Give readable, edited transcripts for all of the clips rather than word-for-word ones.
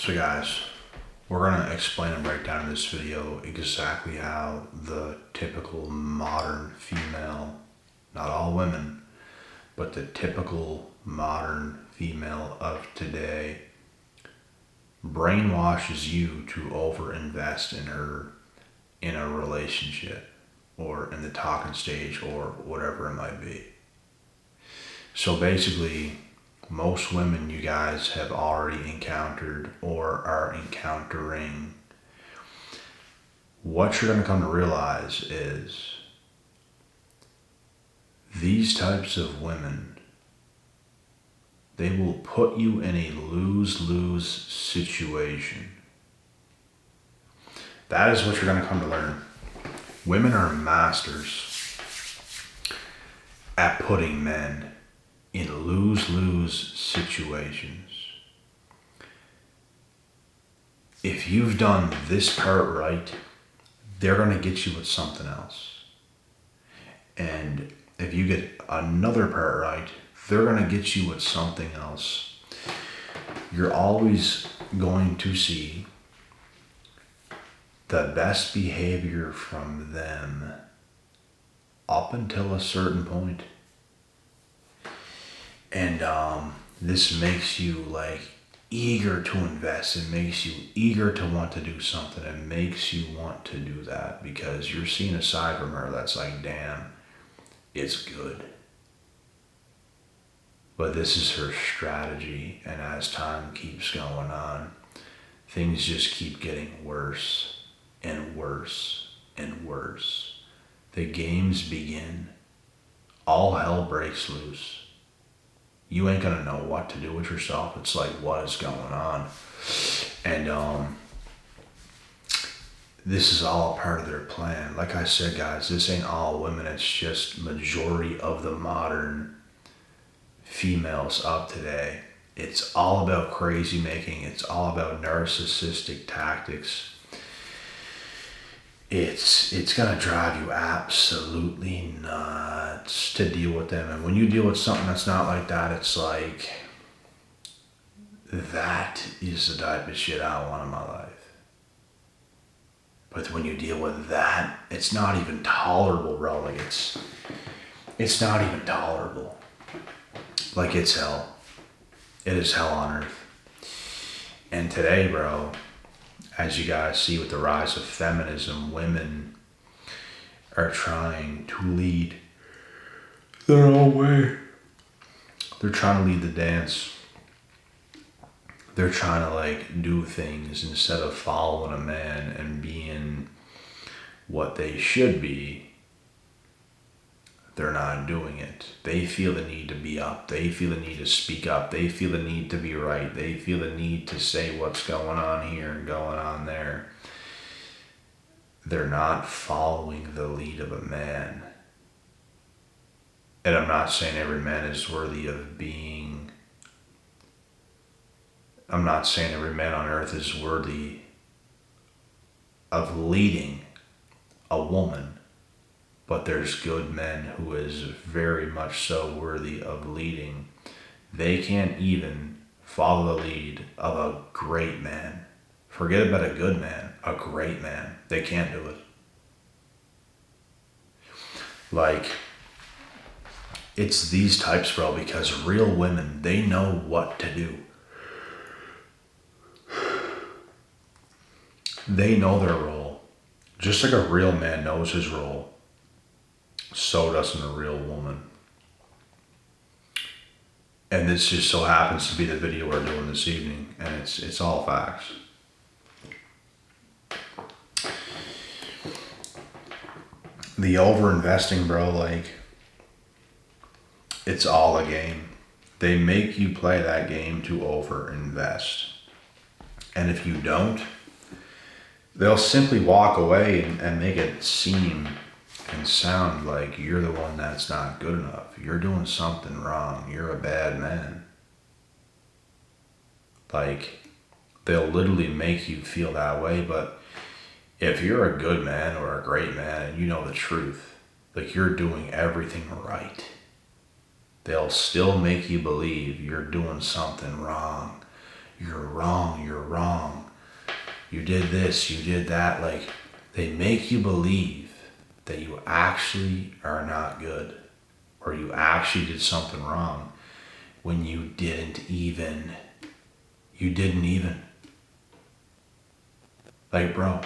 So guys, we're going to explain and break down in this video exactly how the typical modern female, not all women, but the typical modern female of today brainwashes you to overinvest in her in a relationship or in the talking stage or whatever it might be. So basically, most women you guys have already encountered or are encountering. What you're going to come to realize is these types of women, they will put you in a lose-lose situation. That is what you're going to come to learn. Women are masters at putting men in lose-lose situations. If you've done this part right, they're going to get you with something else. And if you get another part right, they're going to get you with something else. You're always going to see the best behavior from them up until a certain point. And this makes you eager to invest. It makes you eager to want to do something. It makes you want to do that because you're seeing a side from her that's like, damn, it's good. But this is her strategy, and as time keeps going on, things just keep getting worse and worse and worse. The games begin. All hell breaks loose. You ain't gonna know what to do with yourself. It's like, what is going on? And this is all a part of their plan. Like I said, guys, this ain't all women. It's just majority of the modern females of today. It's all about crazy making. It's all about narcissistic tactics. It's gonna drive you absolutely nuts to deal with them. And when you deal with something that's not like that, it's like, that is the type of shit I want in my life. But when you deal with that, it's not even tolerable, bro. Like it's not even tolerable. Like, it's hell. It is hell on earth. And today, bro, as you guys see with the rise of feminism, women are trying to lead their own way. They're trying to lead the dance. They're trying to do things instead of following a man and being what they should be. They're not doing it. They feel the need to be up. They feel the need to speak up. They feel the need to be right. They feel the need to say what's going on here and going on there. They're not following the lead of a man. And I'm not saying every man is worthy of being... I'm not saying every man on earth is worthy of leading a woman. But there's good men who is very much so worthy of leading. They can't even follow the lead of a great man. Forget about a good man, a great man. They can't do it. It's these types, bro, because real women, they know what to do. They know their role. Just like a real man knows his role, so doesn't a real woman. And this just so happens to be the video we're doing this evening, and it's all facts. The over-investing, bro, it's all a game. They make you play that game to over-invest. And if you don't, they'll simply walk away and make it seem and sound like you're the one that's not good enough. You're doing something wrong. You're a bad man. They'll literally make you feel that way, but if you're a good man or a great man and you know the truth, you're doing everything right, they'll still make you believe you're doing something wrong. You're wrong, you're wrong. You did this, you did that. Like, they make you believe that you actually are not good or you actually did something wrong when you didn't even. Like, bro,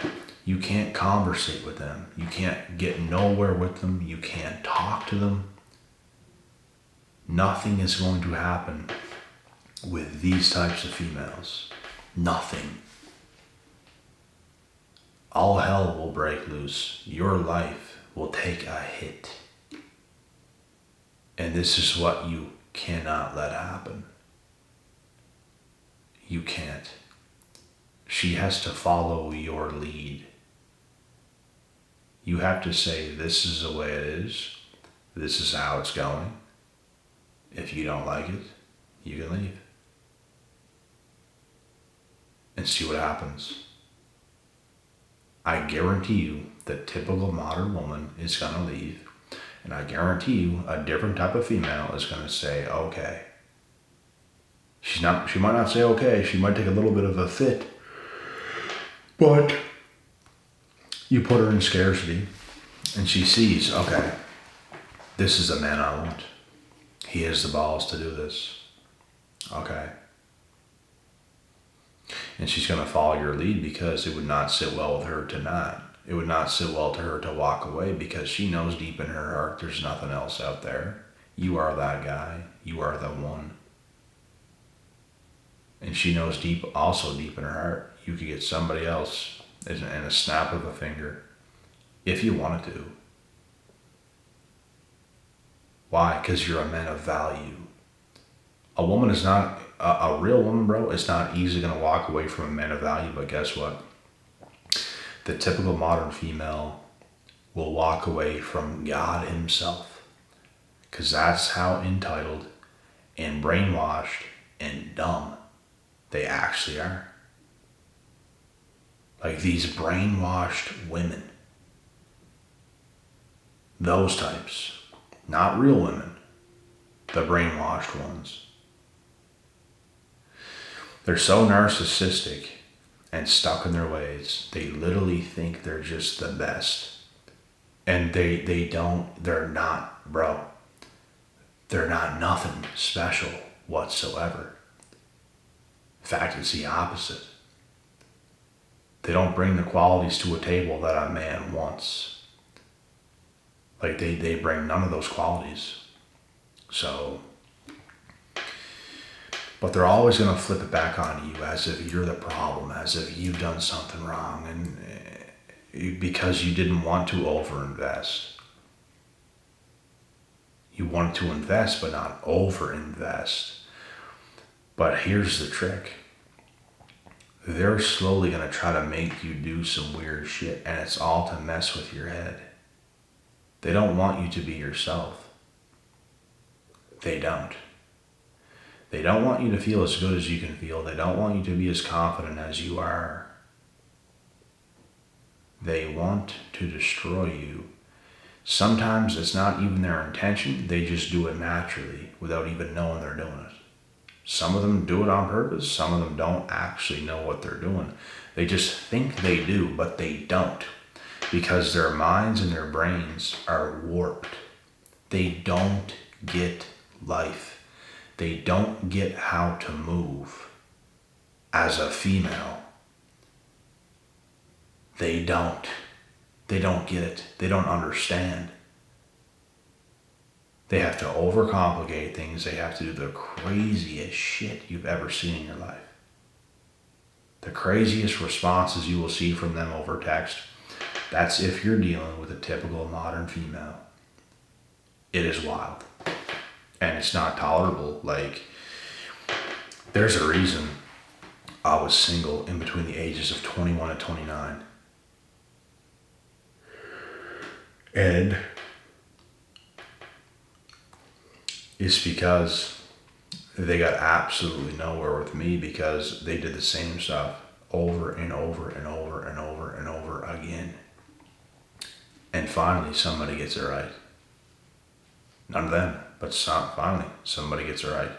you can't conversate with them. You can't get nowhere with them. You can't talk to them. Nothing is going to happen with these types of females. Nothing. All hell will break loose. Your life will take a hit. And this is what you cannot let happen. You can't. She has to follow your lead. You have to say, this is the way it is. This is how it's going. If you don't like it, you can leave. And see what happens. I guarantee you the typical modern woman is going to leave. And I guarantee you a different type of female is going to say, okay. She might not say okay. She might take a little bit of a fit. But you put her in scarcity and she sees, okay, this is the man I want. He has the balls to do this. Okay. And she's going to follow your lead because it would not sit well with her to not. It would not sit well to her to walk away because she knows deep in her heart there's nothing else out there. You are that guy. You are the one. And she knows also deep in her heart, you could get somebody else in a snap of a finger if you wanted to. Why? Because you're a man of value. A woman is not, a real woman, bro, is not easily going to walk away from a man of value, but guess what? The typical modern female will walk away from God himself. Because that's how entitled and brainwashed and dumb they actually are. Like these brainwashed women. Those types. Not real women. The brainwashed ones. They're so narcissistic and stuck in their ways. They literally think they're just the best. And they're not, bro. They're not nothing special whatsoever. In fact, it's the opposite. They don't bring the qualities to a table that a man wants. Like they bring none of those qualities. So, but they're always going to flip it back on you as if you're the problem, as if you've done something wrong, and because you didn't want to overinvest. You wanted to invest, but not overinvest. But here's the trick. They're slowly going to try to make you do some weird shit, and it's all to mess with your head. They don't want you to be yourself. They don't. They don't want you to feel as good as you can feel. They don't want you to be as confident as you are. They want to destroy you. Sometimes it's not even their intention. They just do it naturally without even knowing they're doing it. Some of them do it on purpose. Some of them don't actually know what they're doing. They just think they do, but they don't. Because their minds and their brains are warped. They don't get life. They don't get how to move as a female. They don't. They don't get it. They don't understand. They have to overcomplicate things. They have to do the craziest shit you've ever seen in your life. The craziest responses you will see from them over text. That's if you're dealing with a typical modern female. It is wild. And it's not tolerable. Like, there's a reason I was single in between the ages of 21 and 29. And it's because they got absolutely nowhere with me because they did the same stuff over and over and over and over and over again. And finally, somebody gets it right. None of them, but finally, somebody gets it right.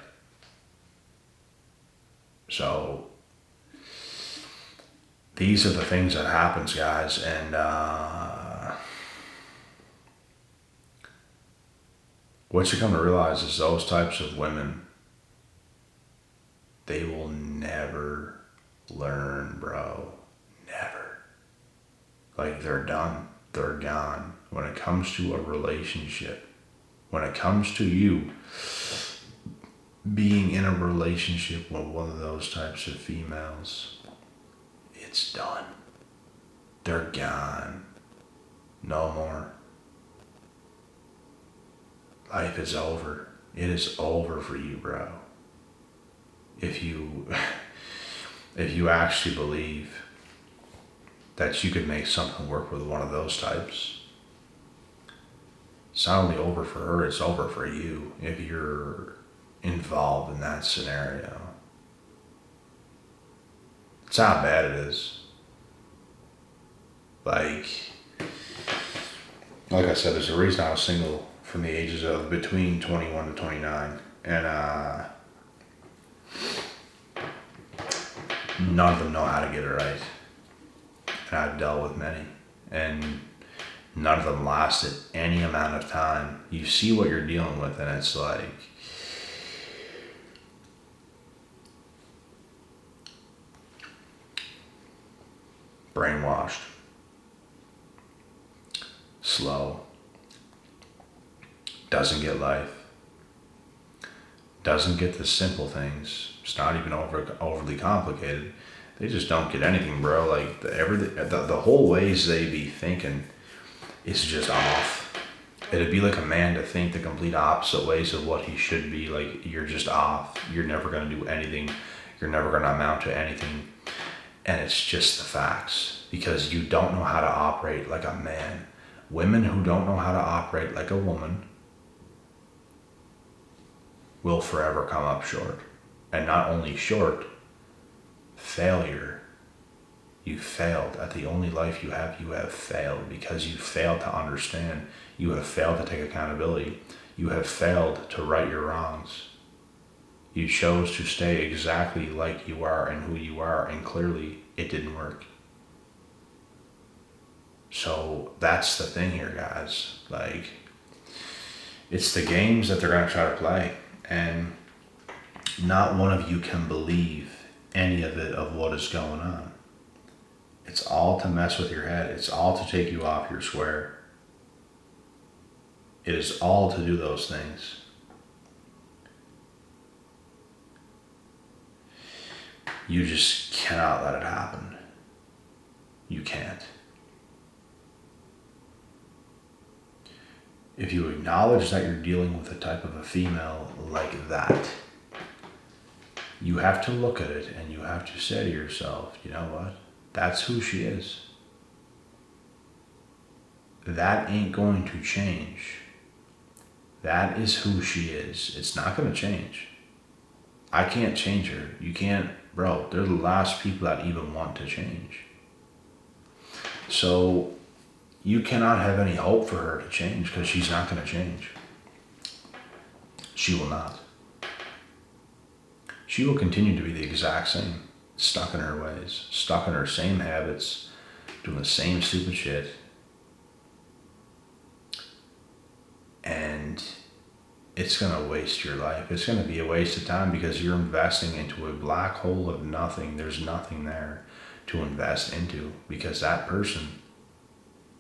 So these are the things that happens, guys, and what you come to realize is those types of women, they will never learn, bro. Never. Like, they're done. They're gone. When it comes to a relationship, when it comes to you being in a relationship with one of those types of females, it's done. They're gone. No more. Life is over. It is over for you, bro. If you actually believe that you could make something work with one of those types, it's not only over for her, it's over for you if you're involved in that scenario. It's how bad it is. Like I said, there's a reason I was single from the ages of between 21 to 29. And none of them know how to get it right. And I've dealt with many. And none of them lasted any amount of time. You see what you're dealing with, and it's like, brainwashed, slow, doesn't get life, doesn't get the simple things. It's not even overly complicated. They just don't get anything, bro. Like the whole ways they be thinking is just off. It'd be like a man to think the complete opposite ways of what he should be. Like, you're just off. You're never gonna do anything. You're never gonna amount to anything. And it's just the facts, because you don't know how to operate like a man. Women who don't know how to operate like a woman will forever come up short. And not only short, failure. You failed at the only life you have. You have failed because you failed to understand. You have failed to take accountability. You have failed to right your wrongs. You chose to stay exactly like you are and who you are, and clearly it didn't work. So that's the thing here, guys. Like, it's the games that they're going to try to play, and not one of you can believe any of it, of what is going on. It's all to mess with your head. It's all to take you off your square. It is all to do those things. You just cannot let it happen. You can't. If you acknowledge that you're dealing with a type of a female like that, you have to look at it and you have to say to yourself, you know what? That's who she is. That ain't going to change. That is who she is. It's not going to change. I can't change her. You can't, bro. They're the last people that even want to change. So you cannot have any hope for her to change, because she's not going to change. She will not. She will continue to be the exact same, stuck in her ways, stuck in her same habits, doing the same stupid shit. And it's going to waste your life. It's going to be a waste of time, because you're investing into a black hole of nothing. There's nothing there to invest into, because that person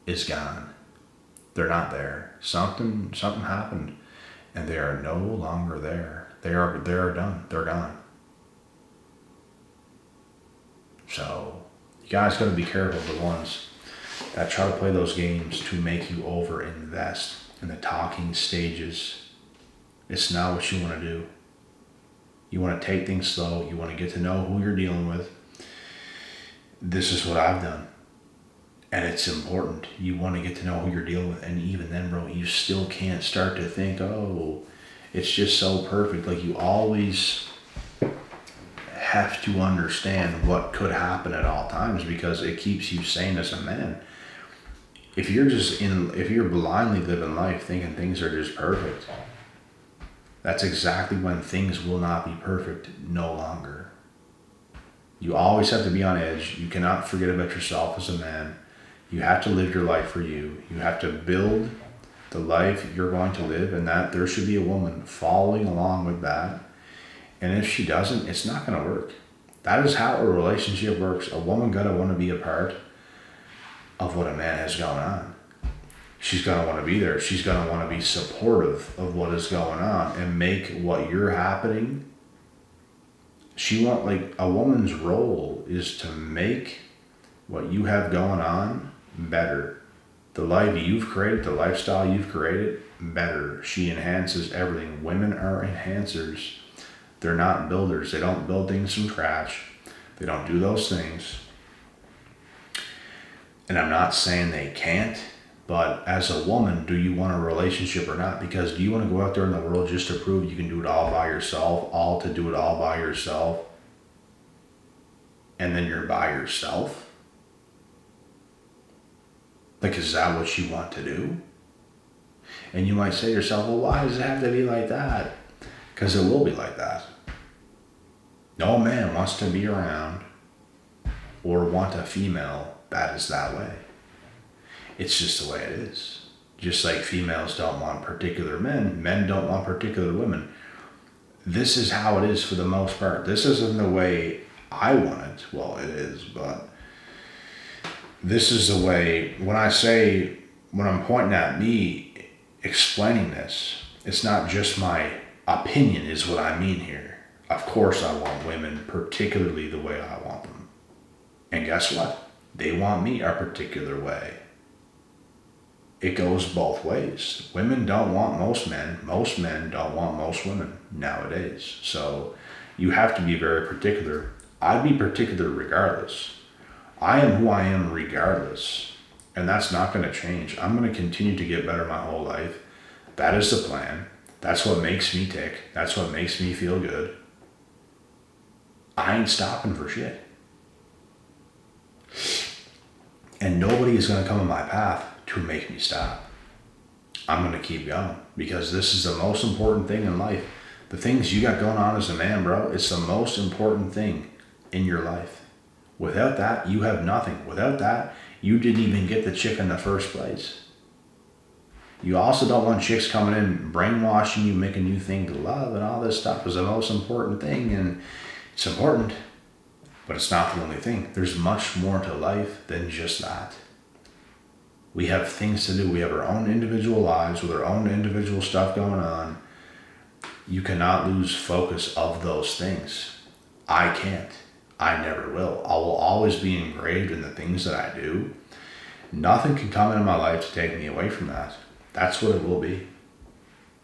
is gone. They're not there. Something happened, and they are no longer there. They are done. They're gone. So you guys got to be careful of the ones that try to play those games to make you over-invest in the talking stages. It's not what you want to do. You want to take things slow. You want to get to know who you're dealing with. This is what I've done. And it's important. You want to get to know who you're dealing with. And even then, bro, you still can't start to think, oh, it's just so perfect. Like, you always have to understand what could happen at all times, because it keeps you sane as a man. If you're blindly living life thinking things are just perfect, that's exactly when things will not be perfect no longer. You always have to be on edge. You cannot forget about yourself as a man. You have to live your life for you. You have to build the life you're going to live, and that there should be a woman following along with that. And if she doesn't, it's not going to work. That is how a relationship works. A woman got to want to be a part of what a man has going on. She's going to want to be there. She's going to want to be supportive of what is going on and make what you're happening. A woman's role is to make what you have going on better. The life you've created, the lifestyle you've created, better. She enhances everything. Women are enhancers. They're not builders. They don't build things from scratch. They don't do those things. And I'm not saying they can't, but as a woman, do you want a relationship or not? Because do you want to go out there in the world just to prove you can do it all by yourself, and then you're by yourself? Like, is that what you want to do? And you might say to yourself, well, why does it have to be like that? Because it will be like that. No man wants to be around or want a female that is that way. It's just the way it is. Just like females don't want particular men, men don't want particular women. This is how it is for the most part. This isn't the way I want it. Well, it is, but this is the way, when I'm pointing at me explaining this, it's not just my opinion is what I mean here. Of course I want women particularly the way I want them. And guess what? They want me a particular way. It goes both ways. Women don't want most men. Most men don't want most women nowadays. So you have to be very particular. I'd be particular regardless. I am who I am regardless. And that's not going to change. I'm going to continue to get better my whole life. That is the plan. That's what makes me tick. That's what makes me feel good. I ain't stopping for shit. And nobody is going to come in my path to make me stop. I'm going to keep going because this is the most important thing in life. The things you got going on as a man, bro, it's the most important thing in your life. Without that, you have nothing. Without that, you didn't even get the chick in the first place. You also don't want chicks coming in, brainwashing you, making you think love and all this stuff is the most important thing. And it's important, but it's not the only thing. There's much more to life than just that. We have things to do. We have our own individual lives with our own individual stuff going on. You cannot lose focus of those things. I can't. I never will. I will always be engraved in the things that I do. Nothing can come into my life to take me away from that. That's what it will be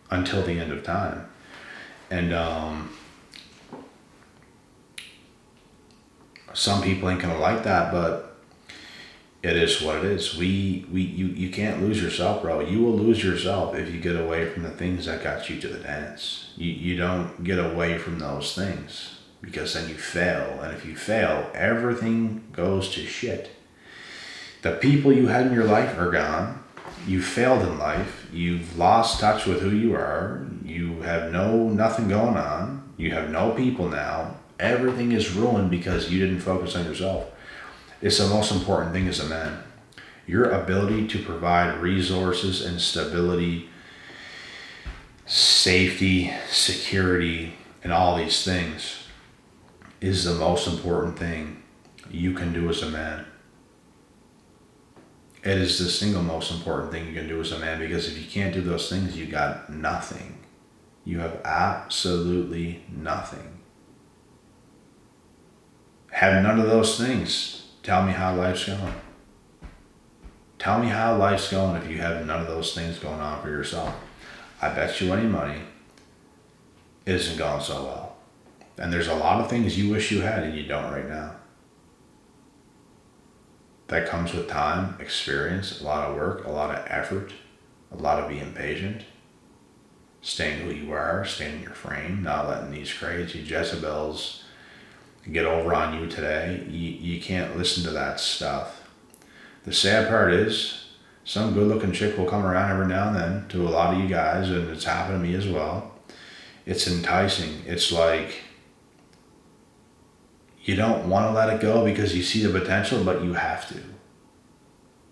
until the end of time. And some people ain't gonna like that, but it is what it is. You can't lose yourself, bro. You will lose yourself if you get away from the things that got you to the dance. You don't get away from those things because then you fail. And if you fail, everything goes to shit. The people you had in your life are gone. You failed in life. You've lost touch with who you are. You have nothing going on. You have no people now. Everything is ruined because you didn't focus on yourself. It's the most important thing as a man. Your ability to provide resources and stability, safety, security, and all these things is the most important thing you can do as a man. It is the single most important thing you can do as a man, because if you can't do those things, you got nothing. You have absolutely nothing. Have none of those things. Tell me how life's going. Tell me how life's going if you have none of those things going on for yourself. I bet you any money it isn't going so well. And there's a lot of things you wish you had and you don't right now. That comes with time, experience, a lot of work, a lot of effort, a lot of being patient, staying who you are, staying in your frame, not letting these crazy Jezebels get over on you today. You can't listen to that stuff. The sad part is, some good looking chick will come around every now and then to a lot of you guys, and it's happened to me as well. It's enticing. It's like, You don't want to let it go because you see the potential, but you have to.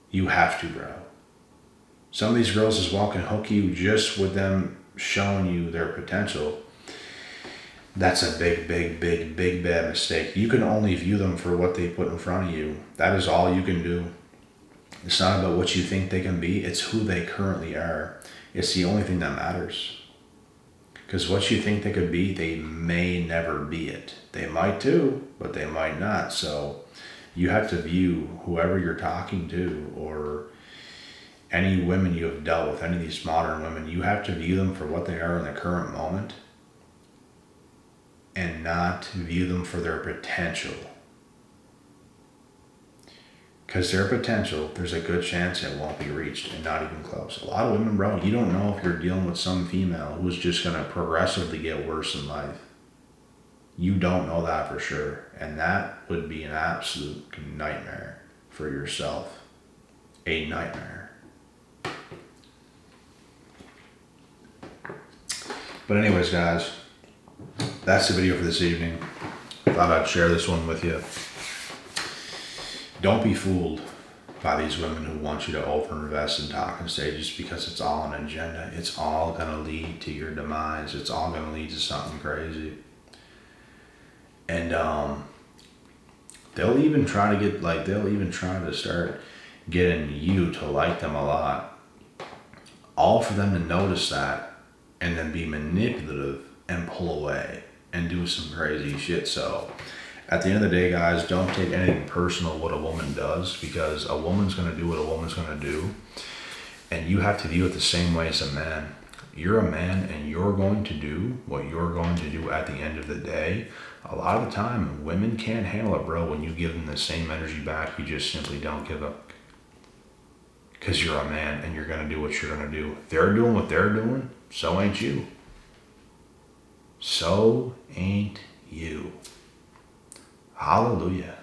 You have to, bro. Some of these girls just walk and hook you just with them showing you their potential. That's a big, big, big, big bad mistake. You can only view them for what they put in front of you. That is all you can do. It's not about what you think they can be. It's who they currently are. It's the only thing that matters. Because what you think they could be, they may never be it. They might too, but they might not. So you have to view whoever you're talking to, or any women you have dealt with, any of these modern women, you have to view them for what they are in the current moment and not view them for their potential. Because their potential, there's a good chance it won't be reached, and not even close. A lot of women, bro, you don't know if you're dealing with some female who's just going to progressively get worse in life. You don't know that for sure. And that would be an absolute nightmare for yourself. A nightmare. But anyways, guys, that's the video for this evening. Thought I'd share this one with you. Don't be fooled by these women who want you to overinvest in talking stages, because it's all an agenda. It's all going to lead to your demise. It's all going to lead to something crazy. And they'll even try to start getting you to like them a lot. All for them to notice that and then be manipulative and pull away and do some crazy shit. So at the end of the day, guys, don't take anything personal what a woman does, because a woman's going to do what a woman's going to do. And you have to view it the same way as a man. You're a man and you're going to do what you're going to do at the end of the day. A lot of the time, women can't handle it, bro. When you give them the same energy back, you just simply don't give up. Because you're a man and you're going to do what you're going to do. They're doing what they're doing, so ain't you. So ain't you. Hallelujah.